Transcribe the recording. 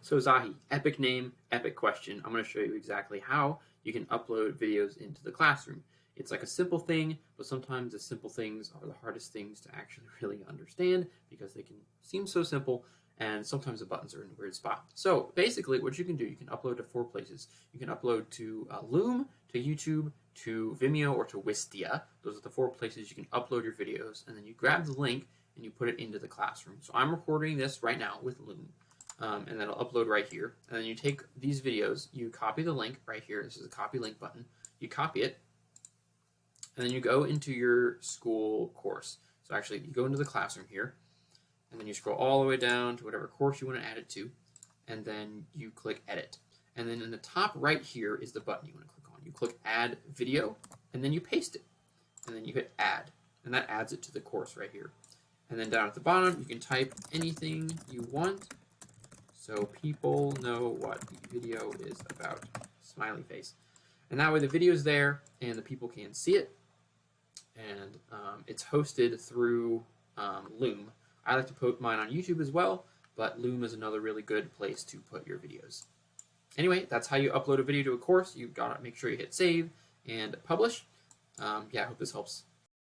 So Zahi, epic name, epic question. I'm going to show you exactly how you can upload videos into the classroom. It's like a simple thing, but sometimes the simple things are the hardest things to actually really understand because they can seem so simple, and sometimes the buttons are in a weird spot. So basically what you can do, you can upload to 4 places. You can upload to Loom, to YouTube, to Vimeo, or to Wistia. Those are the 4 places you can upload your videos, and then you grab the link and you put it into the classroom. So I'm recording this right now with Loom. And that'll upload right here. And then you take these videos, you copy the link right here. This is a copy link button. You copy it, and then you go into your Skool course. So actually, you go into the classroom here, and then you scroll all the way down to whatever course you want to add it to, and then you click Edit. And then in the top right here is the button you want to click on. You click Add Video, and then you paste it. And then you hit Add, and that adds it to the course right here. And then down at the bottom, you can type anything you want, so people know what the video is about. Smiley face. And that way the video is there and the people can see it. And it's hosted through Loom. I like to put mine on YouTube as well, but Loom is another really good place to put your videos. Anyway, that's how you upload a video to a course. You've got to make sure you hit save and publish. Yeah, I hope this helps.